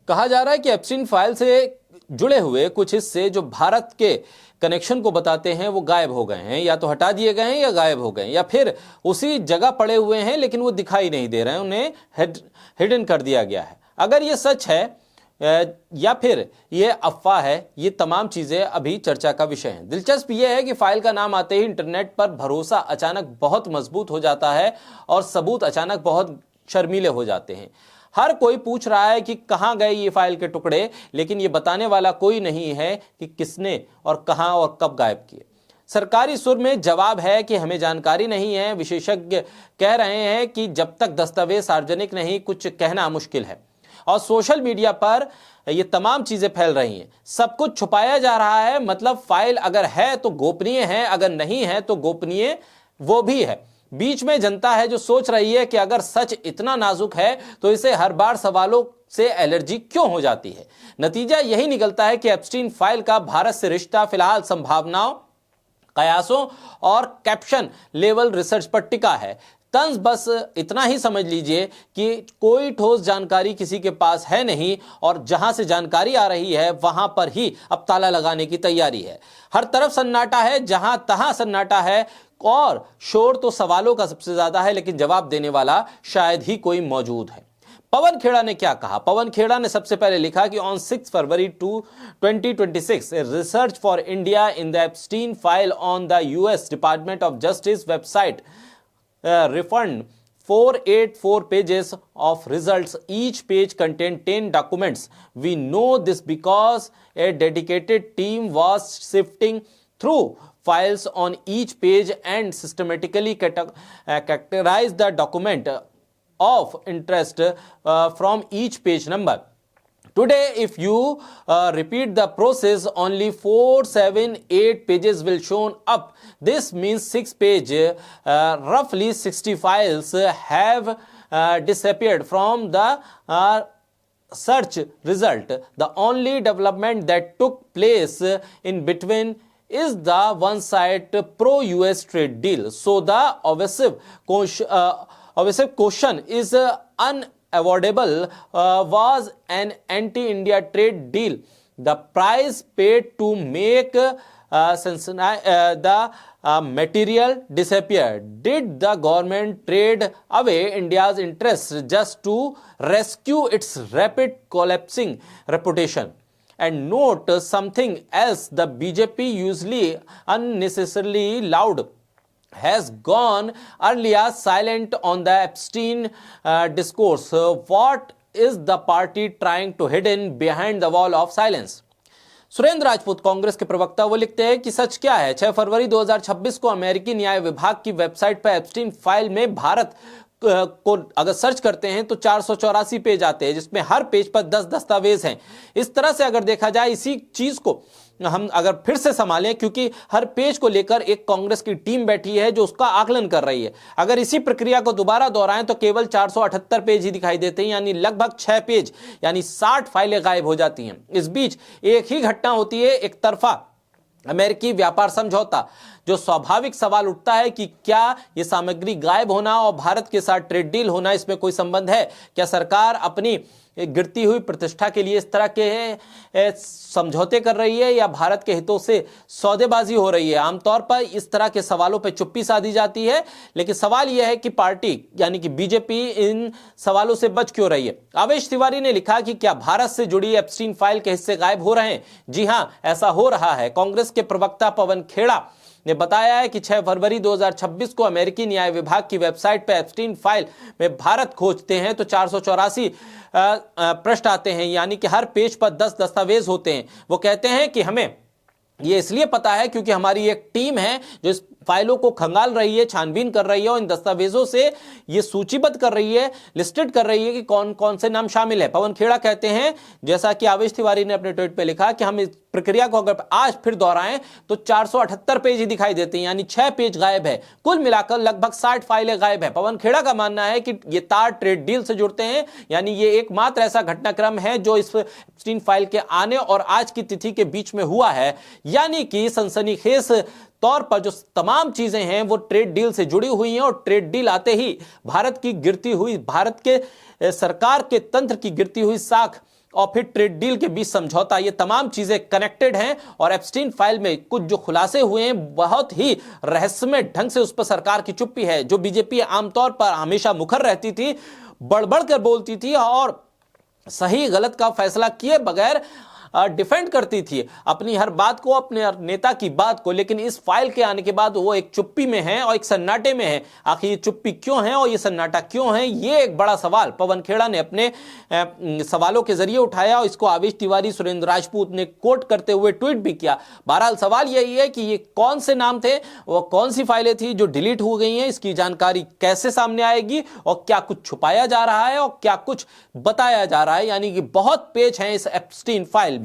कहा जा रहा है कि एप्स्टीन फाइल से जुड़े हुए कुछ हिस्से जो भारत के कनेक्शन को बताते हैं वो गायब हो गए हैं, या तो हटा दिए गए हैं या गायब हो गए हैं, या फिर उसी जगह पड़े हुए हैं लेकिन वो दिखाई नहीं दे रहे हैं, उन्हें हिडन कर दिया गया है। अगर ये सच है या फिर ये अफवाह है, ये तमाम चीजें अभी चर्चा का विषय हैं। दिलचस्प ये है कि फाइल का नाम आते ही इंटरनेट पर भरोसा अचानक बहुत मजबूत हो जाता है और सबूत अचानक बहुत शर्मीले हो जाते हैं। हर कोई पूछ रहा है कि कहां गए ये फाइल के टुकड़े, लेकिन ये बताने वाला कोई नहीं है कि किसने और कहां और कब गायब किए। सरकारी सुर में जवाब है कि हमें जानकारी नहीं है। विशेषज्ञ कह रहे हैं कि जब तक दस्तावेज सार्वजनिक नहीं, कुछ कहना मुश्किल है। और सोशल मीडिया पर ये तमाम चीजें फैल रही हैं, सब कुछ छुपाया जा रहा है। मतलब फाइल अगर है तो गोपनीय है, अगर नहीं है तो गोपनीय वो भी है। बीच में जनता है जो सोच रही है कि अगर सच इतना नाजुक है तो इसे हर बार सवालों से एलर्जी क्यों हो जाती है। नतीजा यही निकलता है कि एप्स्टीन फाइल का भारत से रिश्ता फिलहाल संभावनाओं, कयासों और कैप्शन लेवल रिसर्च पर टिका है। तंज बस इतना ही समझ लीजिए कि कोई ठोस जानकारी किसी के पास है नहीं, और जहां से जानकारी आ रही है वहां पर ही अब ताला लगाने की तैयारी है। हर तरफ सन्नाटा है, जहां तहां सन्नाटा है, और शोर तो सवालों का सबसे ज्यादा है, लेकिन जवाब देने वाला शायद ही कोई मौजूद है। पवन खेड़ा ने क्या कहा? पवन खेड़ा ने सबसे पहले लिखा कि on 6 February 2026 research for India in the Epstein file on the US department of justice website refund 484 pages of results. Each page contained 10 documents. We know this because a dedicated team was sifting through files on each page and systematically categorized the document of interest from each page number. Today, if you repeat the process, only 4, 7, 8 pages will show up. This means 6 pages, roughly 60 files have disappeared from the search result. The only development that took place in between is the one-side pro-US trade deal. So the obsessive question is unavoidable. Was an anti-India trade deal the price paid to make the material disappear? Did the government trade away India's interests just to rescue its rapid collapsing reputation? And note something else, the BJP, usually unnecessarily loud, has gone earlier silent on the Epstein discourse. What is the party trying to hidden behind the wall of silence? Surendra Rajput, Congress के प्रवक्ता, वो लिखते हैं कि सच क्या है। 6 फरवरी 2026 को अमेरिकी न्याय विभाग की वेबसाइट पर एप्स्टीन फाइल में भारत को अगर सर्च करते हैं तो 484 पेज आते हैं, जिसमें हर पेज पर 10 दस्तावेज हैं। इस तरह से अगर देखा जाए, इसी चीज को हम अगर फिर से संभालें, क्योंकि हर पेज को लेकर एक कांग्रेस की टीम बैठी है जो उसका आकलन कर रही है। अगर इसी प्रक्रिया को दोबारा दोहराएं तो केवल 478 पेज ही दिखाई देते हैं, यानी लगभग 6 पेज यानी 60 फाइलें गायब हो जाती हैं। इस बीच एक ही घटना होती है, एक तरफा अमेरिकी व्यापार समझौता। जो स्वाभाविक सवाल उठता है कि क्या यह सामग्री गायब होना और भारत के साथ ट्रेड डील होना, इसमें कोई संबंध है? क्या सरकार अपनी गिरती हुई प्रतिष्ठा के लिए इस तरह के समझौते कर रही है, या भारत के हितों से सौदेबाजी हो रही है? आमतौर पर इस तरह के सवालों पर चुप्पी साधी जाती है, लेकिन सवाल यह है कि पार्टी यानी कि बीजेपी इन सवालों से बच क्यों रही है। आवेश तिवारी ने लिखा कि क्या भारत से जुड़ी एप्स्टीन फाइल के हिस्से गायब हो रहे हैं? जी हां, ऐसा हो रहा है। कांग्रेस के प्रवक्ता पवन खेड़ा ने बताया है कि 6 फरवरी 2026 को अमेरिकी न्याय विभाग की वेबसाइट पर एप्स्टीन फाइल में भारत खोजते हैं तो 484 पृष्ठ आते हैं, यानी कि हर पेज पर 10 दस्तावेज होते हैं। वो कहते हैं कि हमें ये इसलिए पता है क्योंकि हमारी एक टीम है जो इस फाइलों को खंगाल रही है, छानबीन कर रही है और इन दस्तावेजों से ये सूचीबद्ध कर रही है, लिस्टेड कर रही है कि कौन कौन से नाम शामिल है। पवन खेड़ा कहते हैं, जैसा कि आवेश तिवारी ने अपने ट्वीट पे लिखा, कि हम इस प्रक्रिया को अगर आज फिर दोहराएं तो 478 पेज ही दिखाई देते हैं, यानी 6 पेज गायब है। कुल मिलाकर लगभग 60 फाइलें गायब है। पवन खेड़ा का मानना है कि ये तार ट्रेड डील से जुड़ते हैं, यानी ये एकमात्र ऐसा घटनाक्रम है जो इस एप्स्टीन फाइल के आने और आज की तिथि के बीच में हुआ है, यानी कि सनसनीखेज तौर पर जो तमाम चीजें हैं वो ट्रेड डील से जुड़ी हुई हैं, और ट्रेड डील आते ही भारत की गिरती हुई, भारत के सरकार के तंत्र की गिरती हुई साख और फिर ट्रेड डील के बीच समझौता, ये तमाम चीजें कनेक्टेड हैं। और एप्स्टीन फाइल में कुछ जो खुलासे हुए हैं बहुत ही रहस्यमय ढंग से उस पर सरकार की चुप्पी है। जो बीजेपी आमतौर पर हमेशा मुखर रहती थी, बढ़ कर बोलती थी और सही गलत का फैसला किए बगैर डिफेंड करती थी अपनी हर बात को, अपने नेता की बात को, लेकिन इस फाइल के आने के बाद वो एक चुप्पी में है और एक सन्नाटे में है। आखिर ये चुप्पी क्यों है और ये सन्नाटा क्यों है, ये एक बड़ा सवाल पवन खेड़ा ने अपने सवालों के जरिए उठाया और इसको आवेश तिवारी, सुरेंद्र राजपूत ने कोट करते हुए ट्वीट भी किया। बहरहाल सवाल यही है कि ये कौन से नाम थे, वो कौन सी फाइलें थी जो डिलीट हो गई हैं, इसकी जानकारी कैसे सामने आएगी और क्या कुछ छुपाया जा रहा है और क्या कुछ बताया जा रहा है। यानी कि बहुत पेच है इस एप्स्टीन फाइल में।